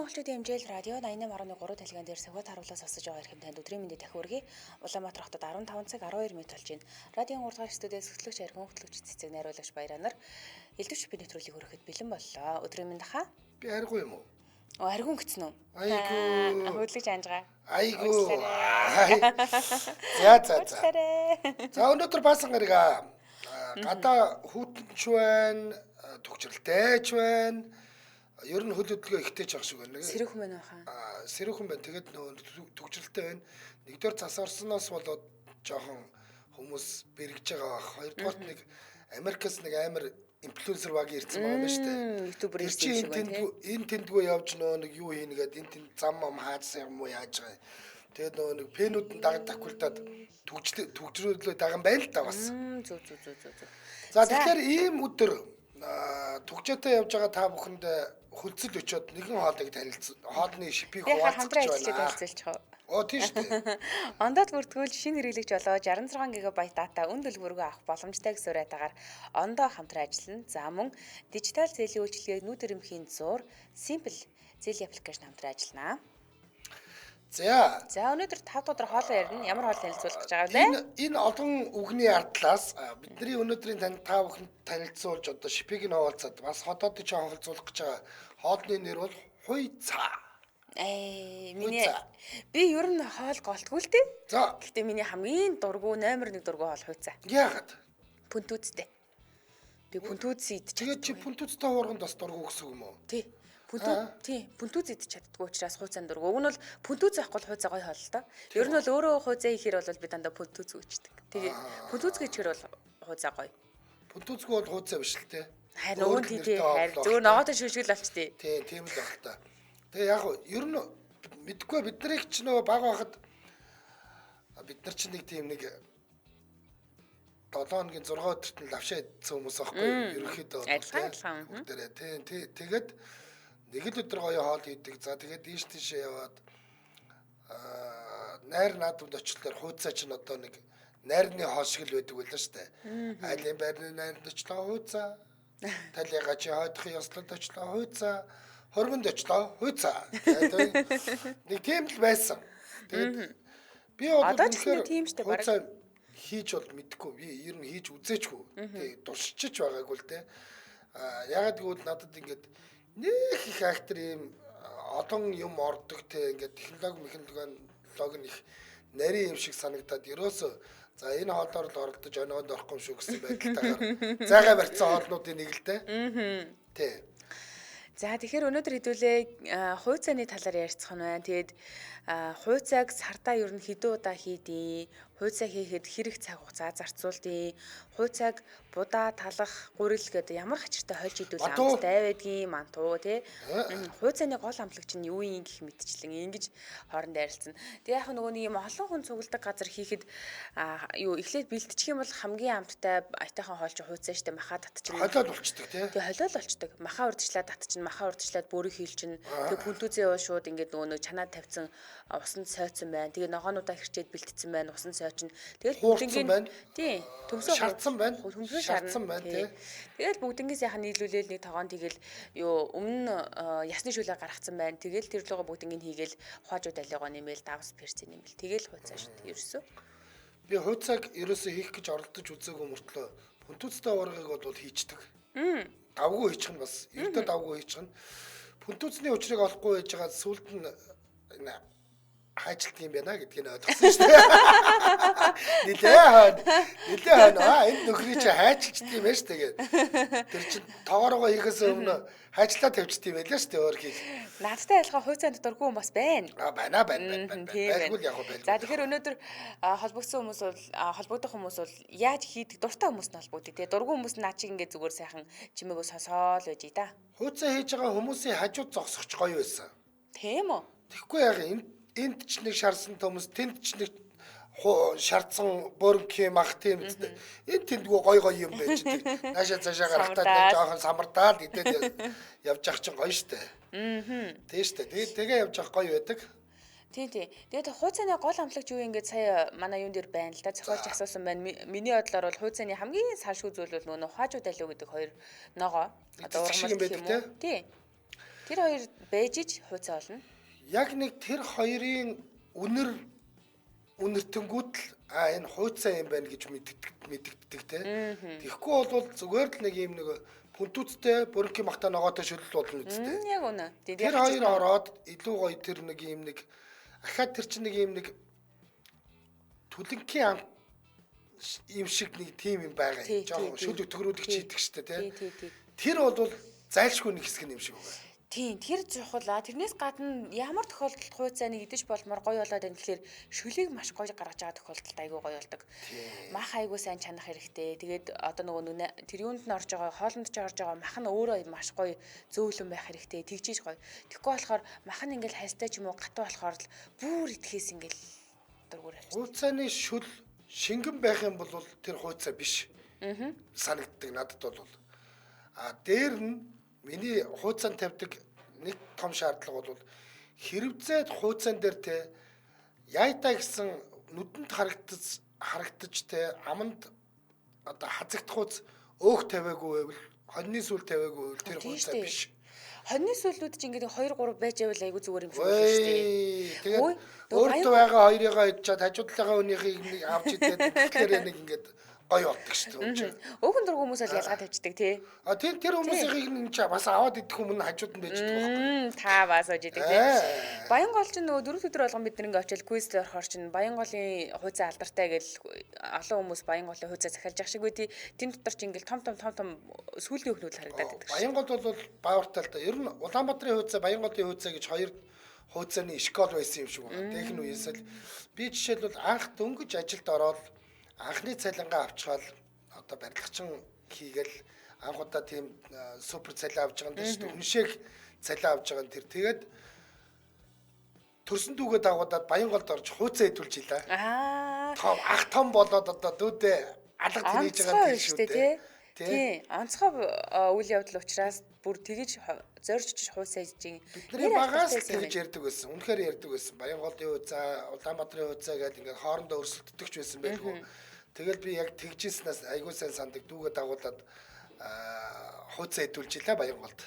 монголчуудын хэмжээл радио 88.3 талхиан дээр сувгат харуулаас сонсож байгаа хэрэг танд өдрийн мэндийг дахин хүргэе. Улаанбаатар хотод 15 цаг 12 минут болж байна. Радион 3 дахь студиэс хөтлөгч Архин хөтлөгч цэцэг найруулагч Баяранаар элдвч би нэвтрүүлгийг хүрэхэд бэлэн боллоо. Өдрийн мэнд хаа? Би аргүй юм уу? Аргун гэсэн үү? Айгуу. Хөдлөж анжгаа. Айгуу. За. За өнөөдөр баасан гарига. Гадаа хүүтэнч байна, төгжрэлтэйч байна. Ер нь хөл хөдөлгөөн ихтэйч ах шиг байна. Сэрүүхэн байна хаа. Сэрүүхэн байна. Тэгээд нөгөө төгжрэлтэй байна. Нэгдүгээр цас орсноос болоод жоохон хүмүүс бэргэж байгаа бах. Хоёрдугаарт нэг Америкээс нэг амар инфлюенсер баг ирсэн байгаа юм шүү дээ. Ютубер ирсэн шиг байна. Энэ тэндгөө явж нөгөө нэг юу хийнгээд энэ тэнд зам хаацсан юм уу яаж байгаа. Тэгээд нөгөө нэг пенүүд нь дагуултаад төгжрүүлээ даган байна л да бас. Зүг. За тэгэхээр ийм өдөр төгжөөтэй явж байгаа та бүхэнд хөлцөл өчөөд нэгэн хоолыг танилцсан. Хоолны шипийг хуваалцаж байна. Тийм шүү дээ. Ондод бүртгүүл шинэ хэрэглэгч болоо 66 ГБ дата үн дэлгүүргөө авах боломжтой гэсэн уриатаагаар ондоо хамтран ажиллана. За мөн дижитал зээлийн үйлчилгээг нүд эрэмхийн зуур Simple зээлийн аппликейшн хамтран ажиллана. За өнөөдөр 5 өдөр хоолоо ярина. Ямар хоол танилцуулах гэж байгаа вэ? Энэ олон үгний ардлаас бидний өнөөдрийн та бүхэнд танилцуулж одоо шипийг нь хуваалцаад бас хотоодыг ч хонхолцуулах гэж байгаа хоолны нэр бол хуйцаа. Би ер нь хоол голтгүй л дээ. За. Гэхдээ миний хамгийн дургу номер 1 дургу хоол хуйцаа. Яагаад? Пүнтүүцтэй. Би пүнтүүц идэж. Тэгээд чи пүнтүүцтэй хуурганд бас дургу гэсэн юм уу? Тий. Пүнтүүц идэж чаддгүй учраас хуйцаанд дургу. Уг нь бол пүнтүүц авахгүй хуйцаа гоё хоол л доо. Ер нь бол өөрөө хуйцаа ихээр бол би дандаа пүнтүүц өгчдөг. Тэгээ пүнтүүц гэхээр бол хуйцаа гоё. Пүнтүүцгүй бол хуйцаа биш л те. Харин нөгөө тий харин зөвөр ногоотой шүшгэл болчтээ. Тийм л баг та. Тэгээ яг ер нь мэдгүй бид нарыг ч нөгөө баг байхад бид нар ч нэг тийм нэг 7 хоногийн 6 өдөрт нь лавшаа идсэн хүмүүс аахгүй ерөнхийдөө тэгээд нэг л өдөр гоё хоол хийдэг. За тэгээд тийшээ яваад найр наадамд очихлоор хууцаа ч н одоо нэг найрны хоол шиг л байдаг байлаа шүү дээ. Айлын байрны найранд очлоо хууцаа. Талигаа чи хойдохын ёслолд очлоо хууцаа. Хоргонд очлоо хууцаа. Нэг тийм л байсан. Тэгээд би одоо тийм шүү дээ. Хууцаа хийж бол мэдгүй. Би ер нь хийж үзээчгүй. Тэгээд дуршиж байгаагүй л дээ. Ягаад гэвэл надад ингээд нэг их актер юм олон юм ордог те ингээд технологи нь их нарийн юм шиг санагдаад ерөөсөө за энэ хоолоор л оролдож оноонд орохгүй юм шүү гэсэн байдалтайгаар зайгаа барьсан хоолнуудын нэг л дээ. Тий. За тэгэхээр өнөөдөр хэдүүлээ хуйцааны талаар ярилцах нь байна. Тэгээд хуйцааг сартаа ер нь хэдэн удаа хийдээ? Хуйцаа хийхэд хэрэг цаг хугацаа зарцуулдیں۔ Хуйцааг будаа, талах, гурил гэдэг ямар хачиртай хольж идүүл амттай байдгийн мантуу тий. Хуйцааны гол амтлагч нь юу юм гэх мэтчлэн ингэж хоорондоо ярилцсан. Тэгээ яг нөгөө нэг юм олон хүн цугладаг газар хийхэд эхлээд бэлтчих юм бол хамгийн амттай айтайхан хоолч хуйцаа штэ махаа татчихна. Холиод болчдөг тий. Тэгээ холиод болчдөг. Махаа урдчлаад татчихна, махаа урдчлаад бөөрийг хийлчин. Тэгээ пүнтүүзээ яваа шууд ингээд нөгөө чанаад тавьсан усанд сойцсон байна. Тэгээ ногоонуудаа хэрчээд бэлтцсэн байна. Усанд сойчин. Тэгэл бүгднийг тий төмсөө шатсан байна. Шатсан байна тий. Тэгэл бүгднийг сайхан нийлүүлээл нэг тогоон тэгэл өмнө ясны шүлээ гаргацсан байна. Тэгэл тэр лугаа бүгднийг хийгээл хуажууд алигаа нэмэл давс перцээ нэмэл. Тэгэл хуйцаа шүү дээ. Ерөөсөө. Би хуйцааг ерөөсөө хийх гэж оролдож үзээгүй мөртлөө пүнтүүцтэй уургыг бол хийчдэг. Давгүй хийчих нь бас ердөө давгүй хийчих нь. Пүнтүүцний учрыг олохгүй байж байгаа сүлд нь хайчлт юм байна гэдгийг ойлгосон шүү дээ. Нилээ хойно энэ нөхрий чи хайчилчт юм байна шүү тэгээд. Тэр чин тоогоороо хийхээс өмнө хайчлаа тавьчт юм байлаа шүү дээ өөр хийг. Надтай айлгаа хуйцаанд дургүй хүн бас байна. Байна. Байггүй яг байна. За тэгэхээр өнөөдөр холбогдох хүмүүс бол яаж хийдэг дуртай хүмүүс нь холбогддог тий. Дургүй хүмүүс нь наа чиг ингээд зүгээр сайхан чимээгөө сосоол байж да. Хуйцаа хийж байгаа хүмүүсийн хажууд зогсохч гоё байсан. Тийм үү? Тэгэхгүй яг энд ч нэг шарсан төмс, тэнд ч нэг шардсан бөрөнх юм ах тийм үстэй. Энд тэндгүй гоё юм байж дээ. Наашаа цаашаа гарахтаа нэг жоохон самардаал идээд явж ах чинь гоё штэ. Тийм штэ. Тэгээ явж ах гоё байдаг. Тийм. Тэгээд хуйцааны гол амтлагч юу ингээд сая манай юун дээр байна л да. Зохиолч асуусан байна. Миний бодлоор бол хуйцааны хамгийн салшгүй зүйл бол нөгөө хаажууд алуу гэдэг хоёр ногоо. Одоо ургамал гэх юм уу? Тийм. Тэр хоёр байж иж хууцаа олно. Яг нэг тэр хоёрын үнэртэнгүүд л энэ хууцаа юм байна гэж мэддэг те. Тэгэхгүй бол зүгээр л нэг юм нэг пүнтүүцтэй бөрөнхийн махта ногоотой шүлэл болно үсттэй. Яг үнэ. Тэр хоёр ороод илүү гоё тэр нэг юм нэг ахаад тэр чинь нэг юм нэг түлэнгийн юм шиг нэг тим юм байгаа. Жоо шүлэг төгрүүлэгч хийдэг штэ те. Тэр бол зайлшгүй нэг хэсэг юм шиг байна. Тийм, тэр чухал. Тэрнээс гадна ямар тохиолдолд хууцаа нэг идэж болмоор гоё болоод байна гэхээр шүлийг маш гоё гаргаж байгаа тохиолдолд айгүй гоё болдог. Мах айгүй сайн чанах хэрэгтэй. Тэгээд одоо нөгөө тэр юунд нь орж байгаа, хоолнд ч орж байгаа мах нь өөрөө маш гоё зөөлөн байх хэрэгтэй. Тэгжиж гоё. Тэгэхгүй болохоор мах нь ингээл хайстай ч юм уу гатуу болохоор л бүр идэхээс ингээл дургуур авчих. Хууцааны шүл шингэн байх юм бол тэр хууцаа биш. Санагддаг надад бол. Дээр нь миний хууцаанд тавьдаг нэг том шаардлага бол хэрвзээд хууцаан дээр те яйта гэсэн нүдэнд харагдаж те аманд одоо хазагдах хууц өөх тавиагүй байвал хоньны сүл тавиагүй байвал тэр хууцаа биш. Хоньны сүлүүд чинь ингээд 2 3 байж байвал айгүй зүгээр юм шиг байна шүү дээ. Тэгээд өөртөө байгаа хоёрыгаа идчихэд хажуудлынхаа өнийхийг авч идээд тэгэхээр нэг ингээд гоё болдог шүү дээ. Өөхөн дург хүмүүс бол ялгаа тавьчихдаг тий. Тэр хүмүүсийг нь бас аваад идэх хүмүүс хажууд нь байж байгаа. Та бас ууж идэг тий. Баянгол ч нөгөө 4 өдөр болгон бид нэг очил квиз орохоор чинь Баянголын хууцаа алдартай гэж олон хүмүүс Баянголын хууцаа захиалж явах шиг үгүй. Тэн дотор ч ингээл том сүүлийн өхнүүд харагдаад байдаг. Баянгол бол баавартай л да. Ер нь Улаанбаатарын хууцаа, Баянголын хууцаа гэж хоёр хууцааны школ байсан юм шиг байна. Техник үеэс л би жишээлбэл анх дөнгөж ажилд ороод анхны цалингаа авчгаал одоо барилгачин хийгээл анх удаа тийм супер цалин авч байгаа юм дээ шүү дээ. Үншээх цалин авч байгаа нь тэр. Тэгээд төрсөн дүүгээ дагуудаад Баянголд орж хууцаа хэдүүлж илаа. Ах том болоод одоо дүүдээ алга тэнийж байгаа юм шүү дээ. Тийм. Онцгой үйл явдал учраас бүр тэгэж зорж хууцаа хийж бидний багаас тэгж ярьдаг байсан. Үнэхээр ярьдаг байсан. Баянголын хууцаа, Улаанбаатарын хууцаа гэдэг ингээд хоорондоо өрсөлддөгч байсан байлгүй. Тэгэл би яг тэгжсэнээс айгуу сайн сандаг дүүгээ дагуулад хууцаа хэдүүлж илаа Баянголд.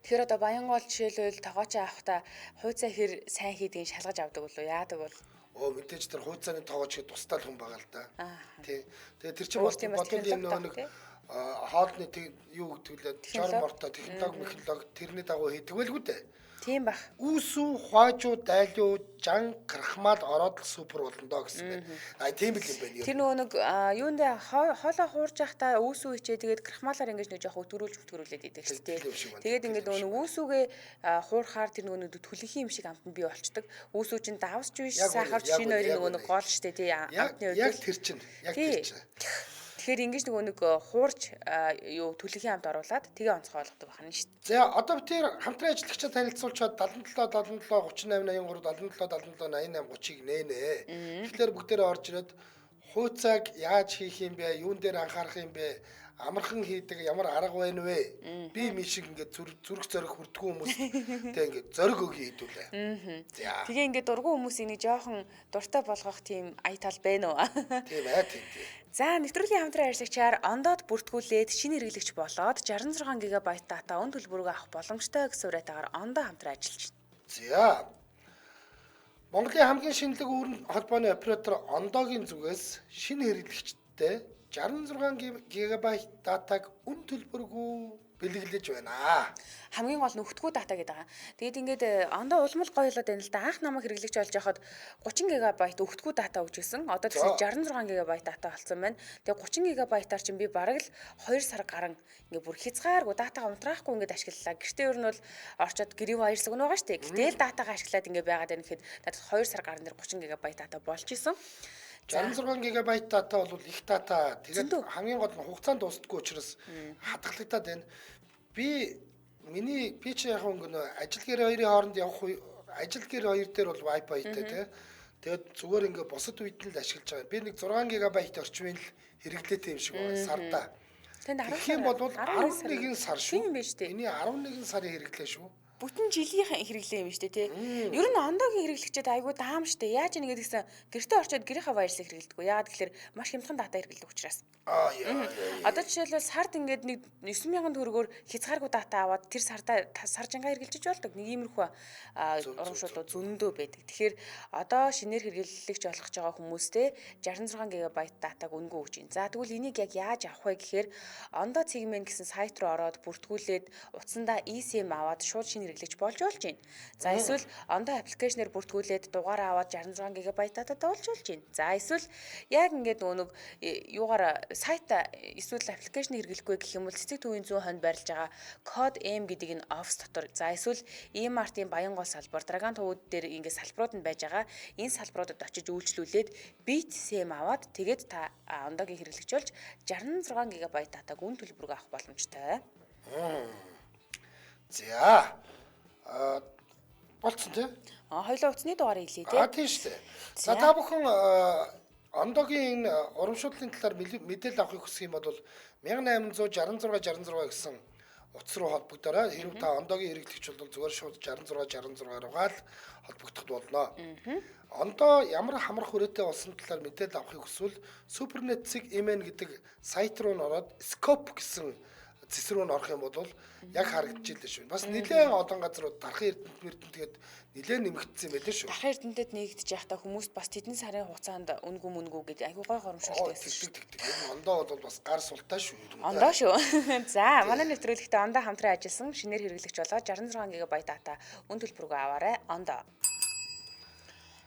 Тэгэхээр одоо Баянгол жишээлбэл тогоочоо авахдаа хууцаа хэр сайн хийдгийг шалгаж авдаг болов яадаг бол мэдээж тэр хууцааны тоогооч хэд тустай л хүн байгаа л да. Тий. Тэгээ тэр чинь бодвол юм нэг хоолны юу гэдэг лээ жор морто технологи тэрний дагуу хийдэг байлгүй дээ. Тийм бах. Үүсүү, хойжуу, дайлуу, жан, крахмал ороод л супер болно доо гэсэн байна. Тийм л юм байна. Тэр нөгөө нэг юундэ хоолоо хуурж явахдаа үүсүү ичээ тэгээд крахмалаар ингэж нэг жоох төрүүлээд идэг шүү дээ. Тэгээд ингээд нөгөө үүсүүгээ хуурахаар тэр нөгөө түлхий юм шиг амтнд бий болчдөг. Үүсүү чинь давсч биш сахарч шинэ хоёрын нөгөө нэг гол шүү дээ тий. Яг тэр чинь. Тэгэхээр ингэж нөгөө нэг хуурж юу түлхэгийн амд оруулаад тэгээ онцгой болгодог байна шүү дээ. За одоо тэр хамтран ажиллагчаа танилцуулчаад 77 78 83 77 77 88 30-ыг нээнэ. Тэгэхээр бүгдээрээ орж ирээд хууцааг яаж хийх юм бэ? Юун дээр анхаарах юм бэ? Амархан хийдэг ямар арга байна вэ? Би мишиг ингээд зүрх зориг хүрдгүү хүмүүс тэг ингээд зориг өгье хэдүүлээ. Тэгээ ингээд дургуун хүмүүсийг нэг жоохон дуртай болгох тийм ая тал байна уу? Тийм ээ тийм. За нэвтрүүлгийн хамтран ажиллагчаар ондоод бүртгүүлээд шинэ хэрэглэгч болоод 66 ГБ дата өн төлбөрөөр авах боломжтой гэсэн уриатаагаар ондоо хамтран ажиллаж байна. За Монголын хамгийн шинэлэг үүрэн холбооны оператор ондоогийн зүгээс шинэ хэрэглэгчтэй 66 ГБ датаг үн төлбөргүй бэлэглэж байна. Хамгийн гол нь өгтгүү дата гэдэг байгаа. Тэгээд ингээд ондоо улмал гоёлоод байна л да. Анх намайг хэрэглэгч болж байхад 30 ГБ өгтгүү дата өгчсэн. Одоо тэгэхээр 66 ГБ дата болсон байна. Тэгээд 30 ГБ-аар чинь би бараг л 2 сар гарan ингээд бүр хязгааргүй датагаа унтраахгүй ингээд ашиглалаа. Гэртээ ер нь бол орчоод гэрийн баярлаг нь байгаа шүү дээ. Гэтэл датагаа ашиглаад ингээд байгаад байна гэхэд надад 2 сар гарan дээр 30 ГБ дата болж исэн. 66 ГБ дата бол их дата. Тэгээд хамгийн гол нь хугацаанд дуусдаггүй учраас хадгалагдаад байна. Би чи яг өнгө ажил гэр хоёрын хооронд явах ажил гэр хоёр дээр бол Wi-Fi-тэй тий. Тэгээд зүгээр ингээ бусад үед нь л ашиглаж байгаа. Би нэг 6 ГБ орчмын л хэрэглээтэй юм шиг байна сарда. Тэнд Тэгэх юм бол 11 сар шүү. Тийм биш үү? Миний 11 сарын хэрэглээ шүү. бүтэн жилийн хэрэглээ юм шүү дээ тий. Ер нь ондоогийн хэрэглэгчид айгүй даам шүү дээ. Яаж ингэ гэсэн гэртээ орчоод гэрийнхаа вайрсыг хэрэглэдэг. Яагаад гэхээр маш хямдхан дата хэрэглэдэг учраас. Одоо жишээлбэл сард ингээд нэг 9,000 төгрөгөөр хязгааргүй дата аваад тэр сар жангаа хэрэглэж болдог. Нэг иймэрхүү урамшуулууд зөндөө байдаг. Тэгэхээр одоо шинээр хэрэглэгч болох гэж байгаа хүмүүстээ 66 ГБ датаг үнэгүй өгч байна. За тэгвэл энийг яг яаж авах вэ гэхээр ондоо цэгмэн гэсэн сайт руу ороод бүртгүүлээд утсандаа eSIM аваад шууд шинэ хэрэглэгч болж байна. За эсвэл ондоо аппликейшнээр бүртгүүлээд дугаараа аваад 66 ГБ дата болж байна. За эсвэл яг ингээд нөгөө нэг юугаар сайт эсвэл аппликейшн хэрэглэхгүй гэх юм бол цэцэг төвийн 100 хонд байрлаж байгаа код M гэдэг энэ офс дотор. За эсвэл E-Mart-ийн Баянгол салбар, Драган төвүүд дээр ингээд салбарууд нь байж байгаа. Энэ салбаруудад очиж үйлчлүүлээд Bit SIM аваад тэгээд та ондоогийн хэрэглэгч болж 66 ГБ датаг үн төлбөрөөр авах боломжтой. За. Болцсон тий? Хоёулаа утасны дугаарыг хэлье тий. Тийм шүү дээ. За та бүхэн ондоогийн урамшууллын талаар мэдээлэл авахыг хүсэх юм бол 1866 гэсэн утас руу холбогдорой. Хэрвээ та ондоогийн хэрэглэгч бол зүгээр шууд 66 руугаа л холбогдох болно. Ондоо ямар хамрах хүрээтэй болсон талаар мэдээлэл авахыг хүсвэл Supernet Sig-MN гэдэг сайт руу н ороод Scope гэсэн зэс рүү н орох юм бол яг харагдаж илээ шүү. Бас нэлээд олон газрууд дархан эрдэнэт тэгээд нэлээд нэмэгдсэн юм байлээ шүү. Дархан эрдэнэтэд нэгдэж явахдаа хүмүүс бас тэдний сарын хугацаанд үнгүй мүнгүү гэдэг айгүй гой хоромшуултай байсан шүү. Ондоо бол бас гар султай шүү. Ондоо шүү. За манай нэвтрүүлэгтээ ондоо хамтран ажилласан шинээр хэрэглэгч болоод 66 ГБ дата үн төлбөрөөр аваарай. Ондоо.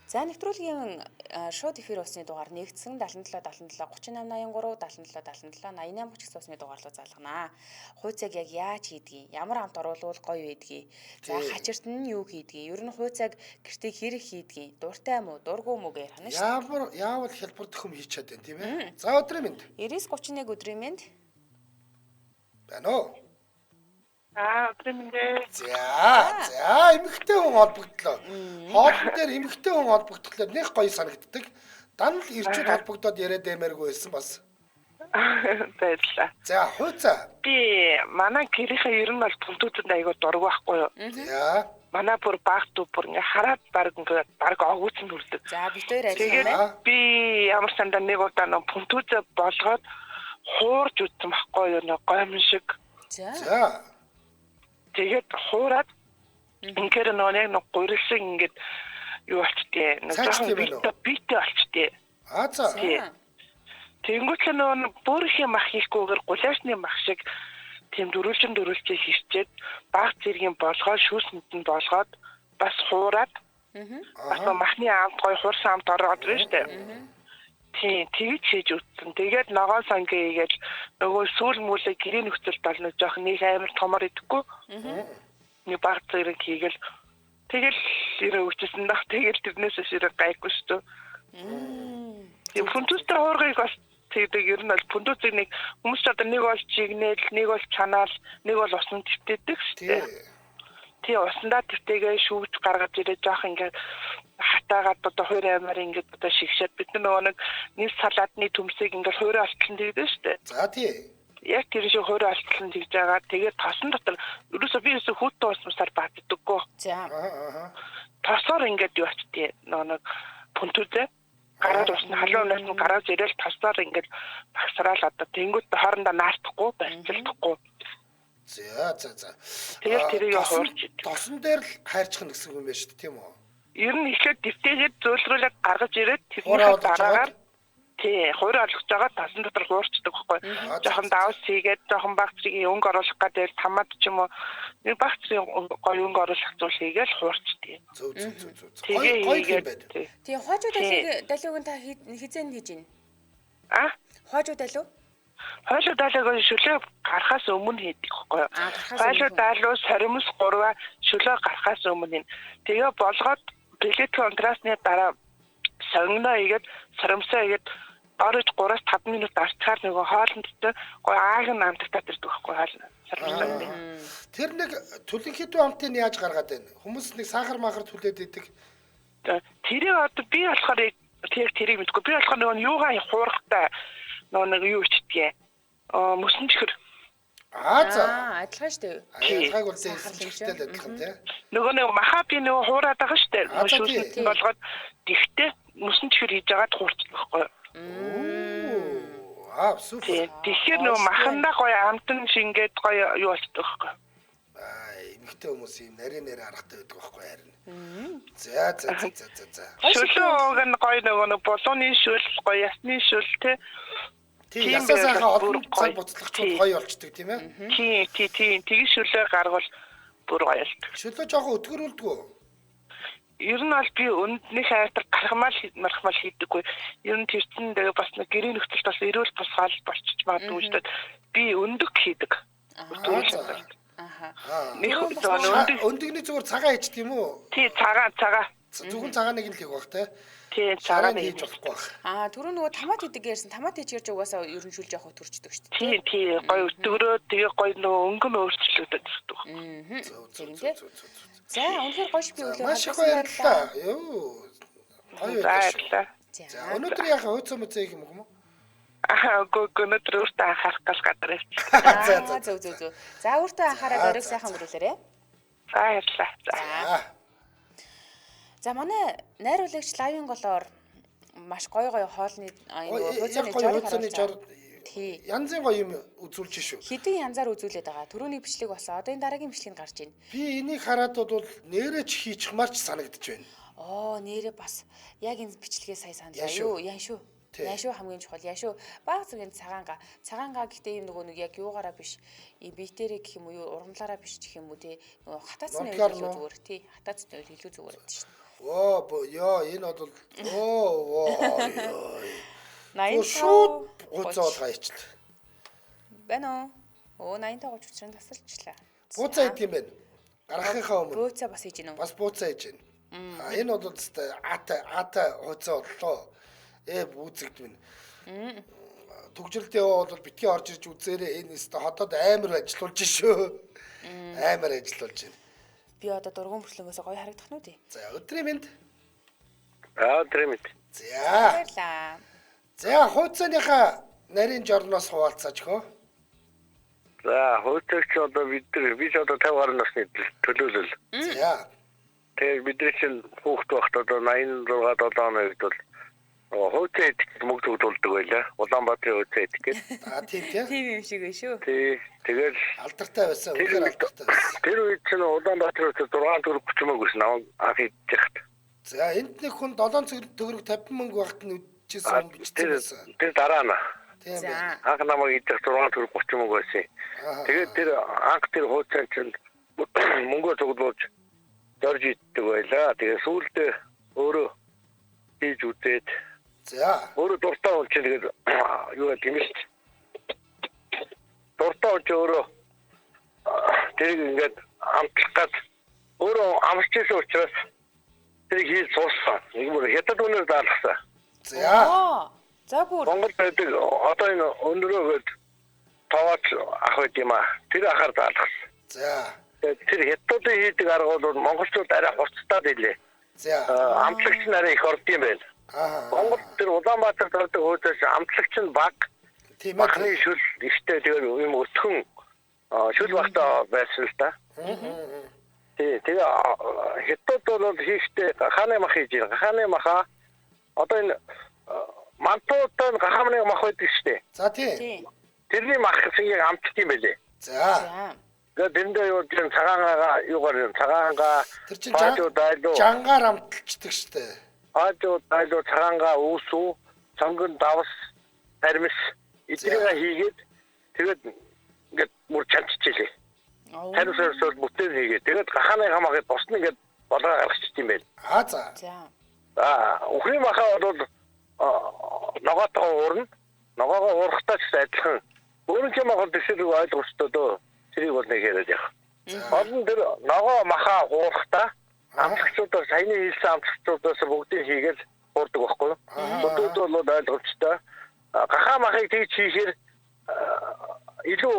За нэвтрүүлгийн шууд эфир усны дугаар нэгдсэн 77 77 38 83 77 77 88 30 усны дугаарлуу залганаа. Хууцаг яг яаж хийдгийг, ямар хамт оруулвал гоё байдгийг, за хачирт нь юу хийдгийг, ер нь хууцаг гэртээ хэрэг хийдгийг, дуртай мó, дургүй мó гэх хана шүү. Яавал хялбар төхөм хийж чадсан тийм ээ. За өдрийн мэнд. 99 31 өдрийн мэнд. Байна уу? Өдрийн мэнд. За эмэгтэй хүн холбогдлоо. Хоолн дээр эмэгтэй хүн холбогдохлоор нэг гоё санагддаг. Данл ирчүүд холбогдоод яриад баймааргүй байсан бас. Баярлалаа. За хууцаа. Би манай гэрийнхээ ер нь бол пунктуудад айгаа дург байхгүй юу? За. Манай бүр баг дүү бүр ингээ хараад баг огүйцэн хүрдэг. За бид хоёр ажиллана. Би ямар сандаа нэг удаа нөө пунктуудаа болгоод хуурж үзсэн байхгүй юу? Нэг гомн шиг. За. Тэгээд хуураад ингээр нэг гурилсан ингээд юу болчтээ. Нэг жоохон битээ болчтээ. За. Тэнгүүт л бүр их юм ах хийхгүйгээр гулаашны мах шиг тийм дөрүүлжин хийчээд баг зэргийн болгоод шүүсэнд нь болгоод бас хуураад бас махны амт гой хуурсан амт ороод ирж штэ. Тийм тэгж хийж үтсэн. Тэгээд ногоон сангийн игээл нөгөө сүүл мүлээ гэрээ нөхцөлд болно жоох нэг амар томор идэхгүй. Нэг баг зэрэг хийгээл тэгэл ирээ үчсэн дах тэгэл тэрнээс ширэг гайгүй шүү. Тийм пунктустай хуургыг бас тэгээд ер нь бол пунктусыг нэг хүмүүс одоо нэг бол чигнэл, нэг бол чанаал, нэг бол усан твтэдэг шүү. Тий усандаа твтэгээ шүүж гаргаж ирээ жоох ингээд хатаагаад одоо хоёр аймаар ингээд одоо шигшээд бид нөгөө нэг салаадны төмсийг ингээд хоёр алтлан тэгдэж штэ. За тий. Яг тэр шиг хоёр алтлан тэгж байгаа. Тэгээд тосон дотор ерөөсөө би ерөөсөө хүүтэн усмасаар бааддаггүй. За. Тосоор ингээд юу очтээ нөгөө пунктуудаа гараад усны халуун унаас нь гараад ирээл тосоор ингээд багсраал одоо тэнгуут хоорондоо наартахгүй барьцалдахгүй. За. Тэгээд тэрийг хуурч. Тосон дээр л хайрчих гэсэн юм байна шүү дээ, тийм үү? Ер нь ихлээр дэвтээгээд зөөлрүүлээд гаргаж ирээд тэрний дараагаар тий хуурай олгож байгаа тасан дотор хуурчдаг байхгүй. Жохон давс хийгээд жохон багцрийн өнгө оруулах гэдэг тамад ч юм уу нэг багцрийн гоё өнгө оруулах зүйл хийгээл хуурчдаг. Зөв. Тэгээд тий хойжууд далиуг та хизээ хийж гин. Хойжууд далиу? Хойжууд далиуг шүлээ гарахаас өмнө хийдэг байхгүй. Хойжууд далиу саримс 3 шүлээ гарахаас өмнө. Тэгээ болгоод билет контрастны дараа сонгоно игээд сарамсаа игээд орж 3-5 минут арчаар нөгөө хоолндтой гой ааг нь амталтаа ирдэг байхгүй хаална. Сарамсаа. Тэр нэг түлэнхийдүү амтыг яаж гаргаад байна? Хүмүүс нэг сахар махар түлээд идэг. Тэрийг одоо би болохоор тэрийг мэдгүй. Би болохоор нөгөө юугаа хуурахтай нөгөө нэг юу ичдгээ. Мөсөн чихэр. За. Адилхан шүү дээ. Ялгааг бол эсэлжтэй л адилхан тий. Нөгөө нэг маха би нөгөө хуураад байгаа шүү дээ. За, Шүүс тий. нь болгоод тэгтээ мөсөн чихэр хийж агаад хуурчих байхгүй. Супер. Тэгэхээр нөгөө махандаа гоё амтан шингээд гоё юу болчих байхгүй. Эмэгтэй хүмүүс юм нарийн харахтай байдаг байхгүй харин. За. Шүлэг нь гоё нөгөө болооны шүл гоё ясны шүл тий. Тийм ясаасайхаа олон цаг буцлагчуд гоё болчдөг тийм ээ. Тийм. Тэгж шүлээ гаргавал бүр гоё болдог. Шүлээ жоохон өтгөрүүлдэг үү? Ер нь бол би өндний хайртар гаргамал хийдэггүй. Ер нь тэрсэн тэгээ бас нэг гэрээ нөхцөлд бас эрүүл босгаал болчих магадгүй шүү дээ. Би өндөг хийдэг. Өндөгний зүгээр цагаан хийж тийм үү? Тий, цагаан. Зөвхөн цагааныг л хийх бах те. Тий, цагаан хийж болохгүй бах. Түрүү нөгөө томат хийдэг ярьсан. Томат хийж ярьж угаасаа ер нь шүлж явах төрчдөг шүү дээ. Тий, гоё өтгөрөө тэгээ гоё нөгөө өнгө нь өөрчлөгдөж ирдэг. За, үнэхээр гоё шүү би өглөө маш их баярлалаа. Юу. Гоё баярлалаа. За, өнөөдөр яхаа хөөцөө мэзээ юм уу? Өнөөдөр өөртөө анхаарах гал гадар явчих. Зөв. За, өөртөө анхаарал өрийг сайхан өнгөрүүлээрэй. Баярлалаа. За, манай найруулагч лайвын голоор маш гоё хоолны хөөцөөний жор янзын гоё юм үзүүлж шүү. Хэдэн янзаар үзүүлээд байгаа. Түрүүний бичлэг болсон. Одоо энэ дараагийн бичлэг гарч байна. Би энийг хараад бол нэрэж хийчихмаар ч санагдаж байна. Нэрээ бас яг энэ бичлэгээ сая саналаа юу? Ян шүү. Хамгийн чухал. Баг зүгийн цагаангаа. Цагаангаа гэхдээ ийм нөгөө нэг яг юугаараа биш. Биетэрээ гэх юм уу, урамлаараа биш гэх юм уу те. Нөгөө хатаацны илүү зүгээр тий. Хатаацны илүү зүгээр байдаг шин. Энэ бол 85 шууд гуцаад гайчлаа. Байна уу? 85 30 учраас тасалчлаа. Бууцаа идэм байна. Гарахынхаа өмнө. Бууцаа бас хийж гинэ үү? Бас бууцаа хийж байна. Энэ бол өстэй ата хууцаа боллоо. Бүүцэгд минь. Төгжрөлтөө бол битгий орж ирж үзээрэй. Энэ өстэй хотод амар ажиллаулж шүү. Амар ажиллаулж байна. Би одоо дургуун бүрслэнгээс гоё харагдах нь үү? За, өдрийн мэнд. Өдрийн мэнд. За. Баярлаа. За, хууцааныхаа нарийн жорноос хуваалцаач хөө. За, хөөцөгч одоо бид одоо 50 гаруй насны төлөөлөл. За. Тэгээд бидний чинь хүүхд багт одоо 86 7 хоногт бол хөөцөө этикет мөнгө төгөлдөг байлаа. Улаанбаатарын хөөцөө этикет. Тийм юм шиг ээ шүү. Тий. Тэгэл алдартай байсан. Үнэхээр алдартай байсан. Тэр үед чинь Улаанбаатарын хөөцөө 6 төгрөг 30 мөнгө гэсэн аваад хийчихт. За, энд нэг хүн 7 төгрөг 50 мөнгө багт нь үдчихсэн юм бичсэн байсан. Тэр дараа нь. Тийм байна. Анх намайг идэх 6 төгрөг 30 мөнгө байсан. Тэгээд тэр анх тэр хөөцөө чинь мөнгө цуглуулж дорж иддэг байлаа. Тэгээд сүүлд өөрөө хийж үзээд өөрөө дуртай бол чинь тэгээд юу гэдэг юм шүү. Дуртай бол өөрөө тэр ингээд амтлах гад өөрөө амарч ирсэн учраас тэр хийж сууссан. Нэг бүр хятад үнээр даалгасан. За бүр Монгол байдаг одоо энэ өнөрөөд таваач ах байт юм а. Тэр ахаар даалгасан. За. Тэр хятадын хийдэг арга бол монголчууд арай хурцтаад илээ. За. Амтлагч нараа их орд юм байна. Монгол тэр Улаанбаатар тардаг хөөцөөс амтлагч нь баг. Тийм Бахны шүл ихтэй тэр юм өтгөн шүл багтаа байсан л та. Тэгээ хятад бол хийхдээ гахааны мах хийж байна. Гахааны маха одоо энэ мантуудад гахааны мах байдаг шүү дээ. За тийм. Тэрний мах шиг амтдаг юм байлээ. За. Дэндээ юу гэн цагаангаа тэр чинь жангаар амталчдаг штэ. Дайлуу цагаангаа үүсүү, цонгон давс, пармис эдрийг хийгээд тэгээд ингээд мөр чанччихлээ. Пармисээс бүтээл хийгээд тэгээд гахааны хамаагаа босна ингээд болгоо гаргачих юм байна. За. Өхрийн махаа бол ногоотоо уурна. Ногоогоо уурахтаа ч адилхан. Өөрөнгөө махад төсөөлөг ойлгомжтой дөө. Тэрийг бол нэг яриад явах. Олон тэр ногоо махаа хуурахтаа амтлагчдаас саяны хэлсэн амтлагчдаас бүгдийг хийгээл хуурдаг байхгүй юу? Бүгд бол ойлгомжтой. Гахаа махыг тэгж хийхээр илүү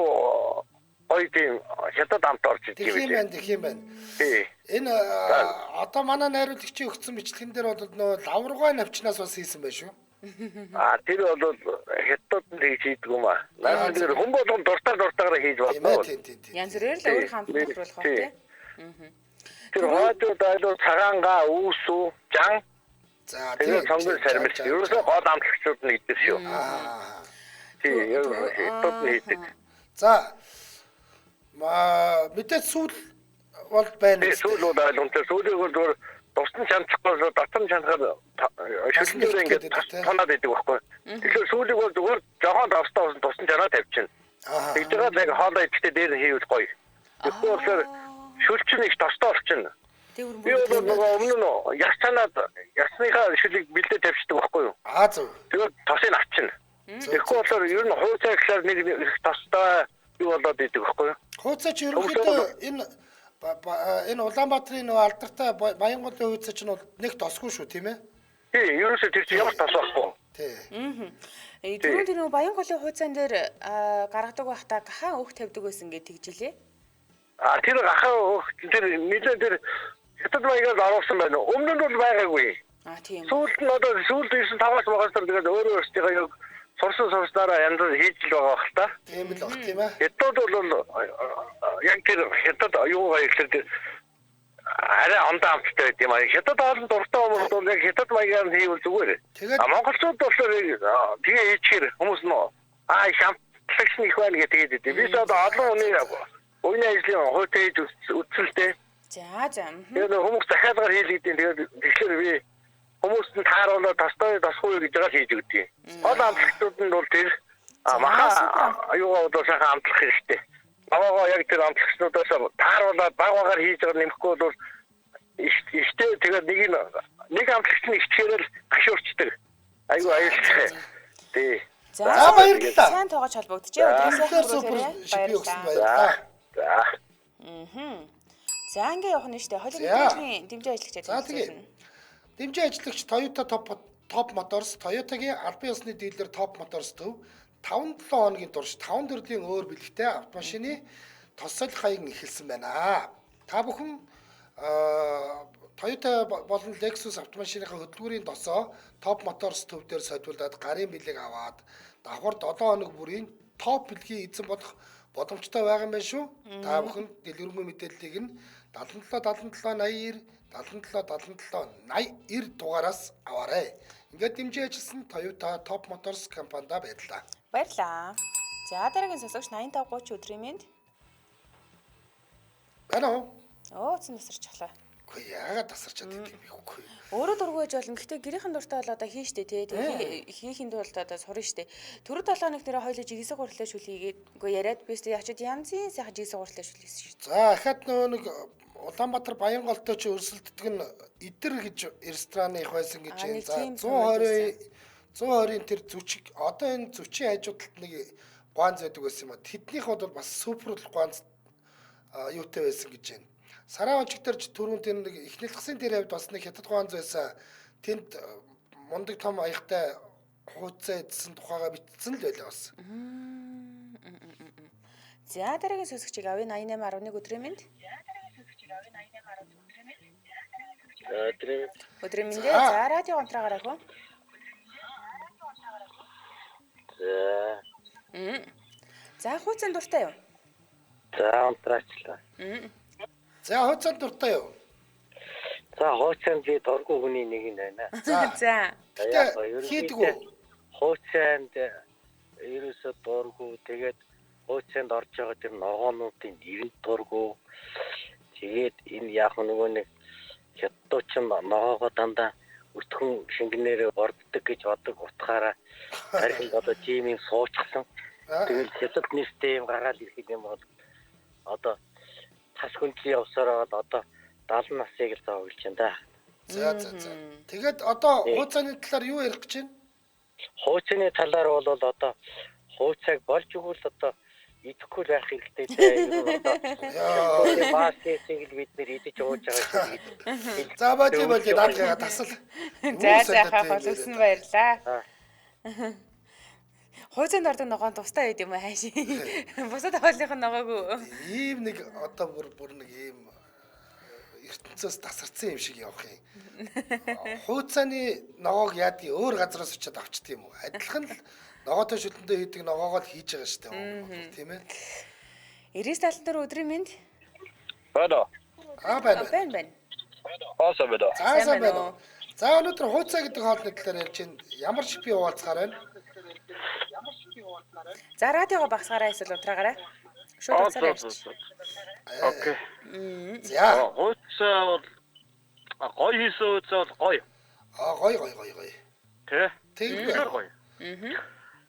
гоё тийм хятад амт орж идэг юм. Тэгэх юм байна. Тий. Энэ одоо манай найруулагчийн өгсөн бичлэгэн дээр бол нөө лавргой навчнаас бас хийсэн байх шүү. Тэр бол хятадд хийж хийдэг юм аа. Наад тэр хүн болгон дуртайгаар хийж болно. Тийм. Янз бүрээр л өөр хамт тохируулах ба тий. Тэр хойдоо дайлуу цагаангаа үүсүү жан. За тэр цомгон сармилт. Ерөөсөө гол амтлагчуд нь идэв шүү. Тийм хятадд хийдэг. За мэдээ сүүл бол байна. Сүүл бол ойлгомжтой. Сүүлийг бол тусдан чанахгүй дотор чанахаар шилжүүлээ ингээд тоноод идэг байхгүй. Тэгэхээр сүүлийг бол зүгээр жоохон давстаа тусдан чанаа тавьчихна. Тэгж байгаа яг хоолой идэхдээ дээр хийвэл гоё. Тэгэхгүй болохоор шүлчин их тостоо орчихно. Би бол нөгөө өмнө нь ясныхаа шүлийг бэлдээ тавьчихдаг байхгүй юу? Зөв. Тэгээд тосыг авчихна. Тэгэхгүй болохоор ер нь хууцаа гэхлээр нэг их тостой юу болоод идэг байхгүй юу? Хууцаа ч ерөнхийдөө энэ Улаанбаатарын нөгөө алдартай Баянголын хууцаа ч нэг тосгүй шүү тийм ээ? Тийм, ерөөсөө тэр чинь ямар тос байхгүй. Тийм. Түрүүн тэр нөгөө Баянголын хууцаан дээр гаргадаг байхдаа гахаа өөх тавьдаг байсан гэж тэгжилээ. Тэр гахаа өөх тэр нэлээд тэр хятад маягаар оруулсан байна. Өмнө нь бол байгаагүй. Тийм. Сүүлд нь одоо сүүлд 95-аас магаас тэгээд өөрөө өөрсдийнхөө яг сурснараа янз бүр хийж л байгаа хэл та. Тийм л баг тийм ээ. Хятад бол яг тэр хятад аюугаа ихлээр арай ондоо амттай байт юм аа. Хятад олон дуртай хүмүүс бол яг хятад маягаар хийвэл зүгээр. Монголчууд болохоор тэгээ хийчихэр хүмүүс нь шамтлагч нь их байна гэдэг тийм. Би ч одоо олон хүний үеийн ажлын хувьд хийж үзэлтэй. За. Тэгээд хүмүүс захиалгаар хийлгдیں۔ Тэгээд тэгэхээр би хүмүүст нь тааруулаад тасгүй гэж байгаа хийж өгдөг. Гол амтлагчдууд нь бол тэр аюугаа бол сайхан амтлах хэрэгтэй. Багаа яг тэр амтлагчдуудаас тааруулаад багаагаар хийж байгаа нэмэхгүй бол ихтэй тэгээд нэг амтлагч нь ихтгээрэл гашуурчдаг. Айгу аюултай. Тий. За баярлалаа. Сайн тоогооч холбогдчихъя. Өдрөөсөө баярлалаа. За ингээ явах нь штэ. Холын мэдээллийн дэмжээ ажиллагч. За тэгээ. Дэмжээ ажиллагч Toyota Top Motors, Toyota-гийн албан ёсны дилер Top Motors төв 5-7 хоногийн турш 5 төрлийн өөр бэлэгтэй автомашины тосол хаяг эхэлсэн байна. Та бүхэн Toyota болон Lexus автомашиныхаа хөдөлгүүрийн тосоо Top Motors төв дээр содиулаад гарын бэлэг аваад давхар 7 хоног бүрийн топ бэлгийн эзэн болох боломжтой байгаа юм байна шүү. Та бүхэн дэлгэрэнгүй мэдээллийг нь 77 80 дугаараас аваарай. Ингээд дэмжиж ажилласан Toyota Top Motors компанида баярлалаа. Баярлалаа. За дараагийн сонсогч 8530 өдрийн мэнд. Байна уу? Цэн тасарчлаа. Үгүй яагаад тасарчаад гэдэг юм бэ үгүй. Өөрөө дургуйж болно. Гэхдээ гэрийнхэн дуртай бол одоо хийн штэ тий. Хийхин тулд одоо сурна штэ. Түрүү 7 хоног нэрээ хоёул жигсэг гурлаа шүл хийгээд үгүй яриад би штэ ячид янзын сайхан жигсэг гурлаа шүл хийсэн штэ. За ахад нэг Улаанбаатар Баянголтой ч өрсөлддөг нь Идэр гэж рестораны их байсан гэж байна. За 120-ын тэр зүчиг одоо энэ зүчийн хажуудалд нэг гуанз байдаг байсан юм а. Тэднийх бол бас супер гуанз юутай байсан гэж байна. Сараа ончигтэрч түрүүн тэр нэг ихнэлгсэн тэр хавьд бас нэг хятад гуанз байсан. Тэнд мундаг том аягтай хууцаа идсэн тухайга бичсэн л байлаа бас. За дараагийн сонсогчийг авъя 8811 өдрийн мэнд. Өдрийн мэнд. За радио онтраагаар ахв. За хууцсан дуртай юу? За онтраачлаа. За хууцсан дуртай юу? За хууцсан би дургүй хүний нэг нь байна. За. Хийдэг үү? Хууцсанд ерөөсө дургүй тэгээд хууцсанд орж байгаа тэр ногоонуудын нэрэнд дургүй. Тэгээд энэ яг нөгөө нэг хятадчин ногоогоо дандаа өтгөн шингэнээрээ борддог гэж бодог утгаараа харин одоо тийм юм суучсан. Тэгээд хятад нэртэй юм гаргаал ирэхэд юм бол одоо тас хүндлэн явсараад одоо 70 насыг л зоогч юм да. За. Тэгээд одоо хууцааны талаар юу ярих гэж байна? Хууцааны талаар бол одоо хууцааг болж өгвөл одоо идэхгүй байх хэрэгтэй дээ. Одоо баасыг л бид нэр идэж ууж байгаа шиг. За баажи наадгаа тасал. За боловсон баярлаа. Хууцанд ордог ногоон тустай байд юм аа хааши. Бусад хоолных нь ногоогүй. Ийм нэг одоо бүр нэг ийм ертөнцөөс тасарсан юм шиг явах юм. Хууцааны ногоог яадгийг өөр газараас очиад авчдаг юм уу? Адилхан л ногоотой шүлтэндээ хийдэг ногоогоо л хийж байгаа шүү дээ. Тийм ээ. 94 өдрийн мэнд. Бадо. Байна. Оосоо бадо. Сайн байна уу? За өнөөдөр хууцаа гэдэг хоолны талаар ярьж байна. Ямар шипи хуваалцахаар байна? За радиого багсгаараа эсвэл унтраагаарай. Шууд уцаарай. Окей. За. Хууцаа гоё хийсэн хууцаа бол гоё. Гоё. Тэ? Тэгвэл гоё.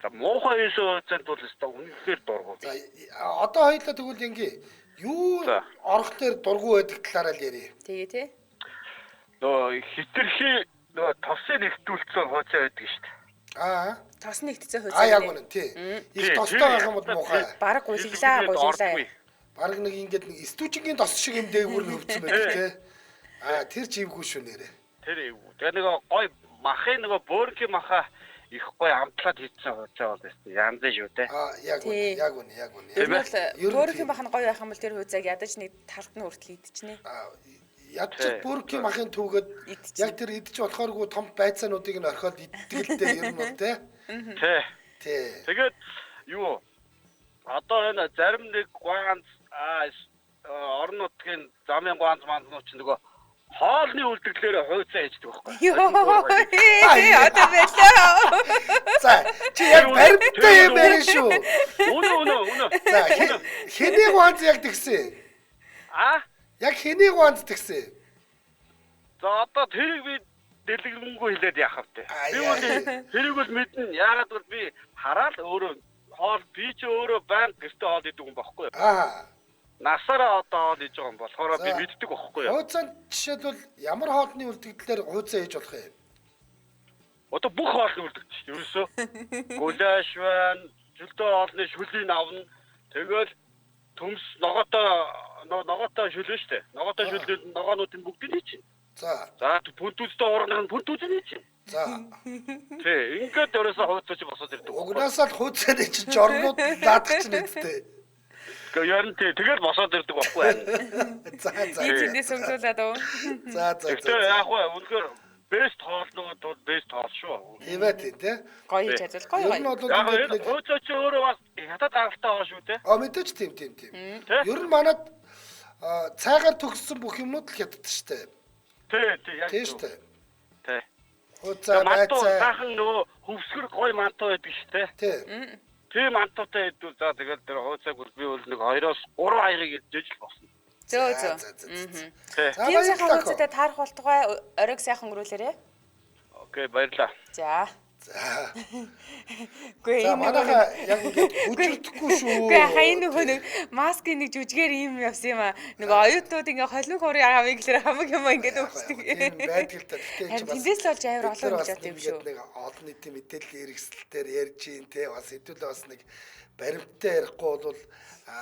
За муухай хийсэн хууцаанд бол өстой үнэхээр дургуй. за одоо хоёлаа тэгвэл ингээ юу орох дээр дургу байдаг талаараа л ярив. Тэгээ тий. Нөө хитрхи нөө тосын нэгтүүлсэн хууцаа байдаг шүү дээ. Тос нэгтцээ хөөцөө. Яг үнэ тий. Их тостой байх юм бол муухай. Бараг гулглаа. Бараг нэг ингээд нэг стүүжингийн тос шиг юм дээгүүр нь хөвцөн байдаг тий. Тэр чивгүй шүү нэрэ. Тэр эвгүй. Тэгээ нэг гой махын нэг бөөргийн маха их гой амтлаад хийсэн хууцаа бол өстой янз шүү дээ. Яг үнэ. Тэр бол бөөрхийн бах нь гоё байх юм бол тэр хөөцөөг ядаж нэг талд нь хүртэл идчихнэ. Ядчих бөөргийн махын түүгээд яг тэр идчих болохооргүй том байцаануудыг нь орхиод иддэг л дээ ер нь бол тий. Тэгээд юу одоо энэ зарим нэг ганц орон нутгийн замын ганц манднууд ч нөгөө хоолны үлдгэлээр хууцаа хийдэг байхгүй. Одоо байлаа. За чи яг баримттай юм байна шүү. Үнэ. За хэний ганц яг тэгсэн. Яг хэний ганц тэгсэн. За одоо тэрийг би дэлгэрэнгүй хэлээд яах вэ? Би бол тэрийг бол мэднэ. Яагаад бол би хараад өөрөө хоол би ч өөрөө баян гэртээ хоол идэг юм байхгүй юу? Насаараа одоо хоол хийж байгаа юм болохоор би мэддэг байхгүй юу? Хууцаанд жишээлбэл ямар хоолны үлдэгдлэр хууцаа хийж болох юм? Одоо бүх хоолны үлдэгдэж шүү дээ. Ерөөсөө гуляш байна, жүлдөө хоолны шүлийг авна. Тэгэл төмс ногоотой шүлэн шүү дээ. Ногоотой шүлээд ногоонуудын бүгдийг чинь. За пүнтүстэй уурнах нь пүнтүсний чинь. За. Тэг ингээд өрөөсөө хууцаач босоод ирдэг. Угнаасаа л хууцаад чинь жорнууд даадах чинь үстэй. Гэхдээ тэгэл босоод ирдэг байхгүй байна. За. Эцэндээс өглөөлээд үү. За. Гэхдээ яг хөө үнэхээр бест хоолнууд бол бест хоол шүү. Тийм ээ тий. Гоё хийж чадвал гоё. Ер нь бол яг хууцаач өөрөө бас хятад аргатай хоол шүү те. Мэдээж тийм. Ер нь манад цайгаар төгссөн бүх юмнууд л хятад штэ. Тий яг шүү. Тий. Хууцаа байцаа. Сахан нөгөө хөвсгөр гоё мантуу байдаг штэ. Тий. Тийм мантуутай хэдүүл за тэгэл тэр хууцааг би бол нэг 2-оос 3 хаягыг идэж л босно. Зөө. Тийм сайхан хууцаатай таарах болтугай оройг сайхан өнгөрүүлээрэ. Окей баярлаа. За. Гүй манайха яг ингэ үжилдэхгүй шүү. Гүй хаяа нөхөө нэг маскын нэг жүжгээр юм явсан юм аа. Нөгөө оюутнууд ингээ холин хорыг авъя гэхээр хамаг юм ингээд өгчдөг. Тийм байдаг л та. Тэндээс л болж амар олон гэж бодсон юм шүү. Нэг олон нийтийн мэдээллийн хэрэгсэлээр ярьж ийн те бас хэдүүлээ бас нэг баримттай ярихгүй бол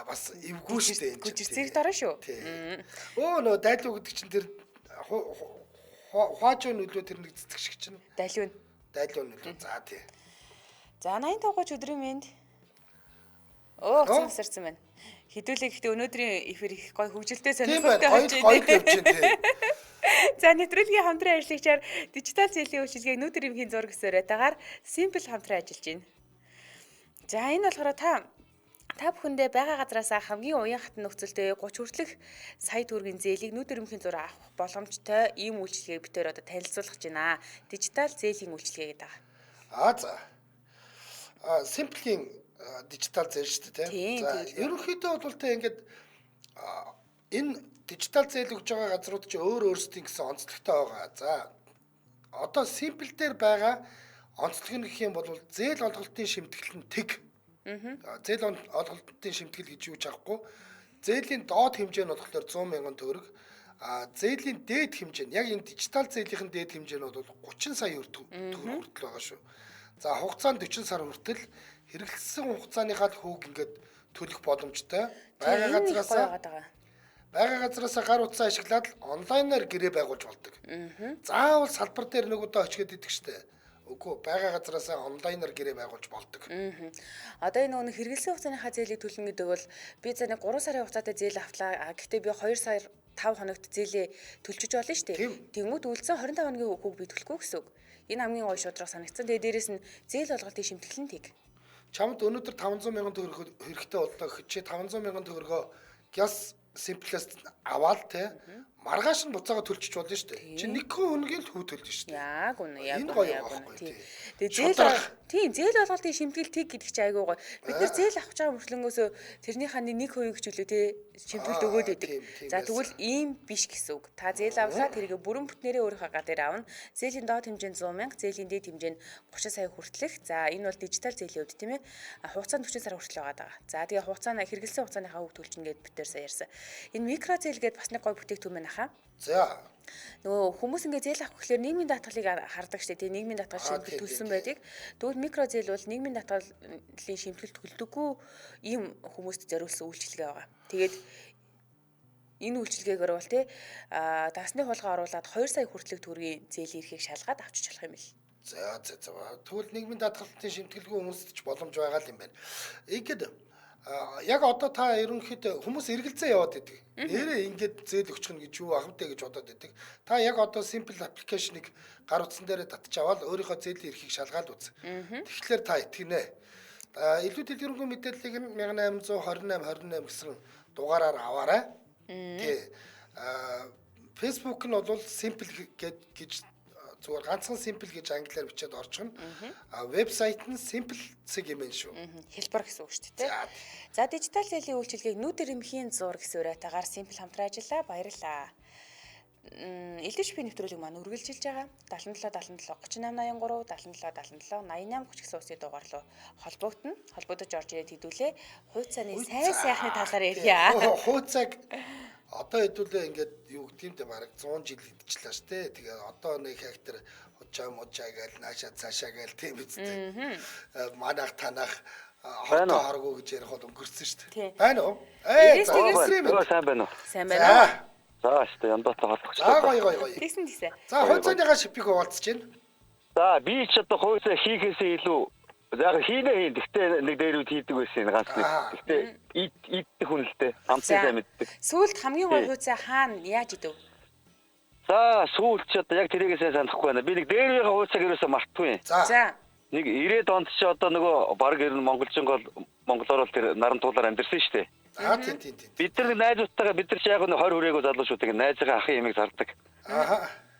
бас эвгүй шүү дээ. Гүжирцэг дараа шүү. Нөө дайлуу гэдэг чинь тэр хувааж нөлөө тэр нэг цэцэг шиг чинь. Дайлуу нөлөө. За тий. За 85 өдрийн мэнд. Цэвсэрсэн байна. Хэдүүлээ гэхдээ өнөөдрийн эфир их гоё хөгжилтэй сонирхолтой болж байна. Гоё явж байна тий. За нэвтрүүлгийн хамтран ажиллагчаар дижитал зээлийн үйлчилгээг Нүд Ирмхийн зураг өсөөрэтээр Simple хамтран ажиллаж байна. За энэ болохоор та бүхэндээ байгаа газараасаа хамгийн уян хатан нөхцөлтэй 30 хүртэлх сая төгрөгийн зээлийг Нүд Ирмхийн зураг авах боломжтой ийм үйлчилгээг битээр одоо танилцуулах гэж байна. Дижитал зээлийн үйлчилгээ гэдэг. За. Simple-ийн дижитал зээл шүү дээ тийм. За ерөнхийдөө бол тэ ингээд энэ дижитал зээл өгж байгаа газрууд чи өөрсдийн гэсэн онцлогтой байгаа. За одоо Simple дээр байгаа онцлог нь гэх юм бол зээл олголтын шимтгэл нь тэг. Зээл олголтын шимтгэл гэж юу ч аахгүй. Зээлийн доод хэмжээ нь болохоор 100,000 төгрөг. Зээлийн дээд хэмжээ нь яг энэ дижитал зээлийн дээд хэмжээ нь бол 30 сая төгрөг хүртэл байгаа шүү. За хугацаанд 40 сар хүртэл хэрэглэсэн хугацааныхаа хүүг ингээд төлөх боломжтой. Байгаа газараасаа гар утсаа ашиглаад онлайнаар гэрээ байгуулж болдог. Заавал салбар дээр нэг удаа очиод идэх штэ. Үгүй байгаа газараасаа онлайнаар гэрээ байгуулж болдог. Одоо энэ хэрэглэсэн хугацааныхаа зээлийг төлнө гэдэг бол би за нэг 3 сарын хугацаатай зээл авлаа. Гэхдээ би 2 сар 5 хоногт зээлээ төлчөж болно шүү дээ. Тэнгүүд үлдсэн 25 хоногийн хүүг би төлөхгүй гэсэн үг. Энэ хамгийн гоё шудраг санагдсан. Тэгээ дээрэс нь зээл болгалтын шимтгэлэн тийг. Чамд өнөөдөр 500 мянган төгрөг хэрэгтэй боллоо гэхэд чи 500 мянган төгрөгөө гяс Simplest аваад те маргааш нь буцаага төлчих болно шүү дээ. Чи нэг хоногийн л хүү төлж шүү дээ. Яг үнэ, яг Энэ үнэ. гоё байхгүй тий. Тэгээ зээл болгалтын шимтгэл тийг гэдэг чи айгүй гоё. Бид нар зээл авах гэж байгаа мөртлөнгөөс тэрнийхээ нэг хувийг ч үлээ те шимтгэлд өгөөд байдаг. За тэгвэл ийм биш гэсэн үг. Та зээл авлаа тэрийг бүрэн бүтнээрээ өөрийнхөө гал дээр авна. Зээлийн доод хэмжээ нь 100 мянга, зээлийн дээд хэмжээ нь 30 сая хүртэлх. За энэ бол дижитал зээлийн хувьд тийм ээ. Хугацаанд 40 сар хүртэл байгаа даа. За тэгээ хугацааны хэрэгэлсэн хугацааныхаа үг төлчин гээд бид нар сая ярьсан. Энэ микро зээл гээд бас нэг гоё бүтээгдэхүүн байна хаа. За. Нөгөө хүмүүс ингээ зээл авах гэхээр нийгмийн даатгалыг хардаг штэ тий нийгмийн даатгал шимтгэл төлсөн байдаг. Тэгвэл микро зээл бол нийгмийн даатгалын шимтгэл төлдөггүй ийм хүмүүст зориулсан үйлчилгээ байгаа. Тэгээд энэ үйлчилгээгээр бол тий дасны хулгай оруулаад 2 сая хүртэлх төгрөгийн зээлийн эрхийг шалгаад авчиж болох юм бэл. За. Тэгвэл нийгмийн даатгалтын шимтгэлгүй хүмүүст ч боломж байгаа л юм байна. Ингээд яг одоо та ерөнхийдөө хүмүүс эргэлзээ яваад идэг. Нэрээ ингээд зээл өгчих нь гэж юу ахвтай гэж бодоод идэг. Та яг одоо simple application-ыг гар утсан дээрээ татчих аваад өөрийнхөө зээлийн эрхийг шалгаад үз. Тэгэхээр та итгэнэ. Илүү дэлгэрэнгүй мэдээллийг нь 1828 гэсэн дугаараар аваарай. Тий. Facebook нь бол simple гэж зүгээр ганцхан simple гэж англиар бичээд орчихно. Вебсайт нь simple цэг юм шүү. Хэлбэр гэсэн үг шүү дээ. За дижитал зээлийн үйлчилгээг нүүдэр эмхийн зур гэсэн уриатаагаар simple хамтран ажиллаа. Баярлалаа. Элдвч би нэвтрүүлэг маань үргэлжилж байгаа. 77 77 38 83 77 77 88 30 гэсэн усны дугаар руу холбогдож орж ирээд хэдүүлээ. Хууц цааны сайн сайхны талаар ярья. Хууцаг одоо хэдүүлээ ингээд юу гэдэг юм те бараг 100 жил идчихлээ ш тэ. Тэгээ одоо нэг хектар мужаа гээл наашаа цаашаа гээл тийм үстэй. Манайх танах хотоо харгуу гэж ярих бол өнгөрсөн ш тэ. Байна уу? Сайн байна уу? Сайн байна. За шүү дээ яндатай холбогч. За гоё. Тэгсэн. За хууцааныгаа шипийг хуваалцж байна. За би ч одоо хууцаа хийхээсээ илүү яг хийнэ. Гэхдээ нэг дээрүүд хийдэг байсан ганц нэг. Гэхдээ идэх хүн л дээ. Амттай мэддэг. Сүүлд хамгийн гоё хууцаа хаана яаж идэв? За сүүлд ч одоо яг тэрийгээ сайн санахгүй байна. Би нэг дээрийн хууцааг ерөөсөө мартгүй. За. Нэг 90-ад онд ч одоо нөгөө баг ер нь монголоор тэр наран туулаар амьдэрсэн шүү дээ. Тийм. Бид нар найзуудтайгаа бид нар ч яг 20 хүрээгүй залуу шүү. Тэгээ найзынхаа ахын ямиг зардаг.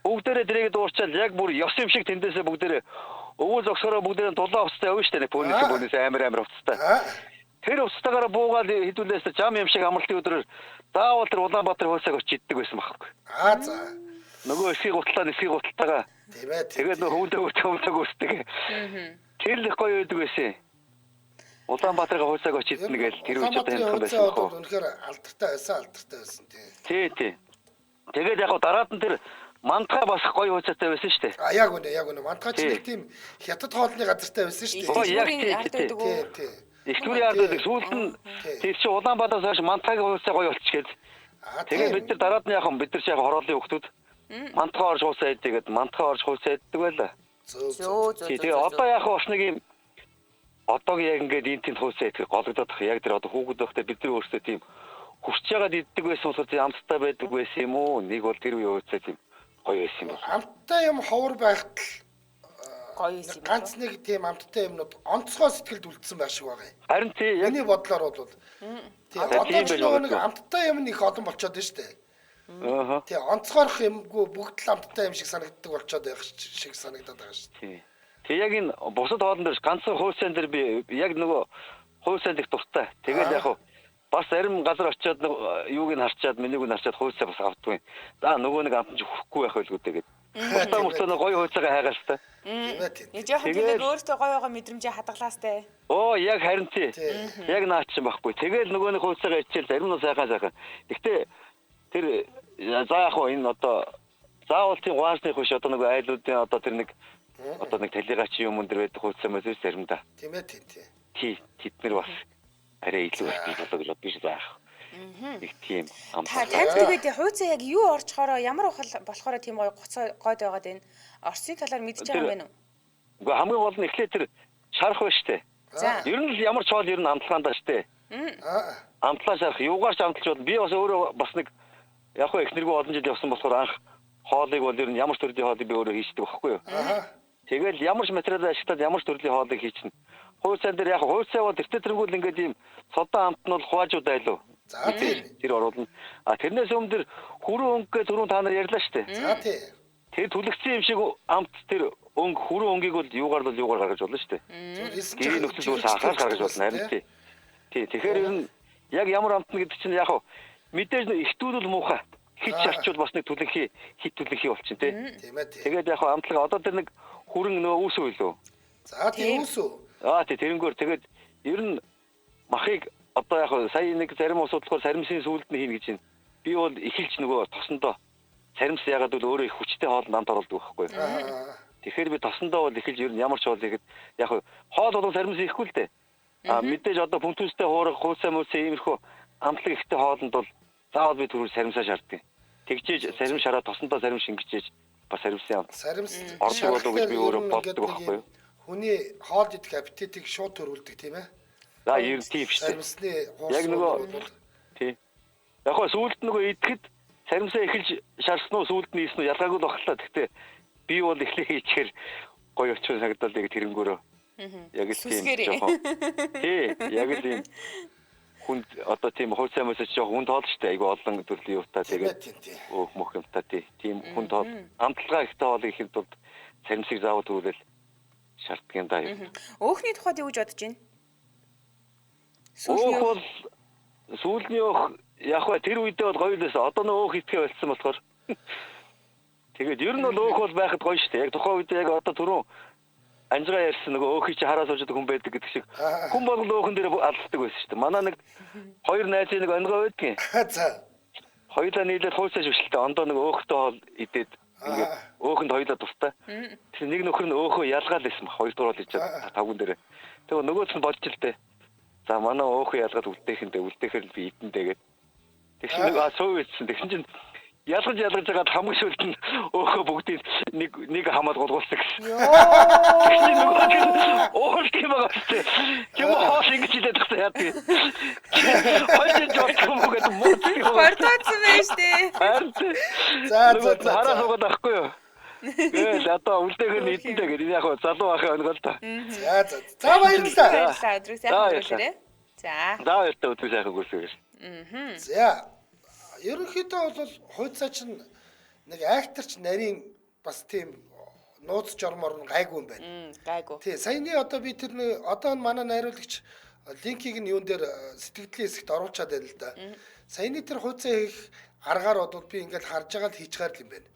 Бүгдээрээ тэрийг дуурчаал яг бүр ёс юм шиг тэндээсээ бүгдээрээ өвөө зогсороо бүгдээрээ дулаан уцтай өвөн штэ нэг пүүнээс амар уцтай. Тэр уцтайгаараа буугаад хэдүүлээс жам юм шиг амралтын өдрөөр заавал тэр Улаанбаатар хөөсөг очиж иддэг байсан байхгүй. За. Нөгөө эсхийг гуталтайгаа. Тийм ээ. Тэгээд нөгөө хөвдөг үсдэг. Тэр л гоё өгдөг байсан. Улаанбаатарга хөөсөг очиж идэнэ гэж тэр үчид таних байсан байхгүй. Үнэхээр алдартай байсан тий. Тий. Тэгээд яг дараад нь тэр мантга бас гоё хөөцөөтэй байсан шүү дээ. Яг үнэ. Мантга ч нэг тийм хятад хоолны газартай байсан шүү дээ. Тий. Ихтүүрийн ард байдаг. Сүүлд нь тэр чи Улаанбаатараас хойш мантгагийн хөөцөө гоё болчихгээд. Тэгээд бид нар дараад нь яг бид нар чи яг хороолын хүмүүсд мантга орж хөөцөө идгээд мантга орж хөөцөө иддэг байлаа. Тэгээ одоо яг бас нэг юм одоогийн яг ингээд энэ тэнд хөөцөө идэх гологдоод тах яг тэр одоо хүүхэд байхдаа бид нар өөрсдөө тийм хүсч яагаад иддэг байсан болохоор амттай байдаг байсан юм уу? Нэг бол тэр үе хөөцөө тийм гоё байсан юм байна. Амттай юм ховор байхад гоё юм. Ганц нэг тийм амттай юмнууд онцгой сэтгэлд үлдсэн байх шиг байгаа юм. Харин тий яг миний бодлоор бол тий одоо ч нэг амттай юм их олон болчиход байна шүү дээ. Тий онцгойрох юмгүй бүгд л амттай юм шиг санагддаг болчиход байх шиг санагдаад байгаа шүү дээ. Тэг яг энэ бусад хоолн дээр ганцхан хуучин дээр би яг нөгөө хуучин их дуртай. Тэгээд яг бас зарим газар очиод юуг нь харчаад менюг нь харчаад хууцаа бас авдаггүй. За нөгөө нэг амтан ч хөхгүй байх байлгүй тэгээд. Бусдаа гоё хууцаагаа хайгаал та. Нэг жоохон тэгээд өөртөө гоё байгаа мэдрэмжээ хадгалаастай. Яг харин тий. Яг наач юм байхгүй. Тэгээд нөгөө нэг хууцаагаа ичээл зарим нь сайхан. Гэхдээ тэр за яг энэ одоо заавал тийм гуасны хуш одоо нөгөө айлуудын одоо тэр нэг одоо нэг талигач юм өндөр байдаг хууцаа мөн заримдаа. Тийм ээ. Тий. Тэд нар бас арай илүү болоо гэж бодож байгаа. Их тийм амттай. Танд тэгээд хууцаа яг юу орчхороо ямар болохоор тийм гоё гойд байгаад байна. Орсны талаар мэдчихэж байгаа юм байна уу? Уу хамгийн гол нь эхлээд тэр шарах байна штэ. Ер нь л ямар ч хоол ер нь амтлагаандаа штэ. Амтлаа шарах юугаар ч амтлж бол би бас өөрөө бас нэг Яг хөө эхнэргүй олон жил явсан болохоор анх хоолыг бол ер нь ямар ч төрлийн хоолыг би өөрөө хийдэг байхгүй юу. Тэгэл ямар ч материал ашиглаад ямар ч төрлийн хоолыг хийчихнэ. Хувь сайн дээр яг хувь сайн бол тэртээ тэрнгүүл ингээд ийм содон амт нь бол хуваажууд айлуу. За тийм. Тэр оруулна. Тэрнээс өмнө тэр хүрэн өнгө гэж түрүүн та нар ярьлаа шүү дээ. За тийм. Тэр түлэгцсэн юм шиг амт тэр өнгө хүрэн өнгийг бол юугаар гаргаж болно шүү дээ. Гэрийн нөхцөл зүйлс анхаарал гаргаж болно харин тий. Тэгэхээр ер нь яг ямар амт нь гэдэг чинь яг мэдээж ихтүүд бол муухай. Хит шарчвал бас нэг түлэнхий хит түлэнхий болчихно тий. Тийм ээ. Тэгээд яг амтлага одоо тэр нэг хүрэн нөө үүсүү илүү. За тийм үүсүү. Тий тэрнгөөр тэгээд ер нь махыг одоо яг сая нэг зарим ус бодлохоор саримсын сүүлд нь хийнэ гэж байна. Би бол эхэлж нөгөө тосондоо саримс ягаад бол өөрөө их хүчтэй хоолнд амт оруулдаг байхгүй. Тэгэхээр би тосондоо бол эхэлж ер нь ямар ч хоол ихэд яг хоол бол саримс ихгүй л дээ. Мэдээж одоо пүнтүстэй хуурах, хууцаа мөсөө иймэрхүү амтлаг ихтэй хоолнд бол заавал би түрүү саримсаа шаарддаг. Тэгжээж сарим шараа тосондоо сарим шингэжээж бас саримсын амт. Саримс ордог болов гэж би өөрөө боддог байхгүй юу. Хүний хоол идэх аппетитийг шууд төрүүлдэг тийм ээ. За ер нь тийм шүү дээ. Яг нөгөө тий. Яг хөө сүүлд нөгөө идэхэд саримсаа эхэлж шаарсан уу сүүлд нь ийсэн үү ялгаагүй л багтаа. Гэхдээ би бол эхлээ хийчихэр гоё очиж санагдал яг тэрэнгөөрөө. Яг л тийм жоохон. Тий, яг л юм. Хүнд одоо тийм хувь сайн мөсөж жоохон хүнд тоол штэ айгу олон төрлийн юутай тэгээд өөх мөх юмтай тийм хүнд тоол амтлагаа ихтэй хоол ихэд бол саримсыг заавал төрүүлэл шаарддаг юм да. Өөхний тухайд юу гэж бодож байна? Өөх бол сүүлний өөх яг ба тэр үедээ бол гоё лээс одоо нөө өөх итгэе болсон болохоор тэгээд ер нь бол өөх бол байхад гоё штэ яг тухайн үед яг одоо түрүүн анжгаа ярьсан нөгөө өөхийг чи хараа сууждаг хүн байдаг гэдэг шиг хүн болгол өөхөн дээр алладаг байсан штэ. Манай нэг хоёр найзын нэг онгоо байдгийн. За. Хоёулаа нийлээд хууцаа швшилтэй ондоо нэг өөхтэй хоол идээд ингээд өөхөнд хоёулаа тустай. Тэр нэг нөхөр нь өөхөө ялгаал байсан ба хоёр дуурал ичээд тавган дээр. Тэгээ нөгөөс нь бодж л дээ. За манай өөхөө ялгаад үлдээхээр би идэндээ гээд. Тэгсэн нэг суу ийдсэн. Тэгсэн чинь ялгаж байгаа хамгийн шүлд нь өөхөө бүгдийг нэг хамаад голгуулсан гэсэн. Тэгсэн нөгөө оол тийм байгаа шүү. Юм хоол ингэж идэх гэсэн яа тий. Хоёрын жоо мөгөд муудаг. Гортооцсон байж тээ. За хараа суугаад байхгүй юу? Гээл одоо үлдээгээр нь идэндээ гэдэг яг залуу ахын өнгөл та. За баярлалаа. Баярлалаа. Өдрийг сайхан өнгөрүүлээрэй. За. За баярлалаа өдрийг сайхан өнгөрүүлээрэй. За. Ерөнхийдөө бол хууцаа чинь нэг акторч нарийн бас тийм нууц жормоор нь гайгүй юм байна. Гайгүй. Тий, саяны одоо би тэр одоо манай найруулагч линкийг нь юун дээр сэтгэлийн хэсэгт оруулчаад байл л да. Саяны тэр хууцаа хийх аргаар бодвол би ингээд харж байгаа л хийчихээр л юм байна.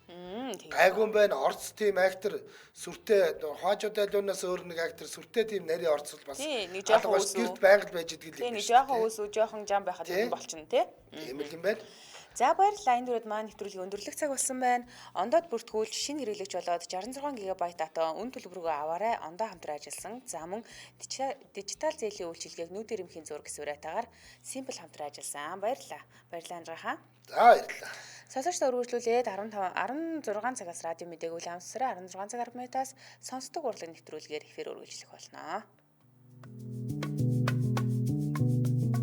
Гайгүй юм байна. Орц тийм актер сүртэй хаажууд айлуунаас өөр нэг актер сүртэй тийм нарийн орцол бас нэг жоохон гэрд байнга байж идэг л юм. Тий, нэг жоохон үсүү, жоохон жам байхад юм болчихно тий. Тийм л юм байна. За баярлалаа. Энэ дөрөд маань нэвтрүүлгийн өндөрлөх цаг болсон байна. Ондоод бүртгүүлж шинэ хэрэглэгч болоод 66 ГБ дата үн төлбөргөө аваарай. Ондоо хамтран ажилласан. За мөн дижитал зээлийн үйлчилгээг нүүд ирэмхийн зураг сэврэтагаар Simple хамтран ажилласан. Баярлалаа. Баярлалаа Анжгаа. За баярлалаа. Сонсогчдод үргэлжлүүлээд 16 цагаас радио мэдээг улаамсараа 16 цаг 10 минутаас сонсдог урлаг нэвтрүүлгээр эфир үргэлжлэх болно.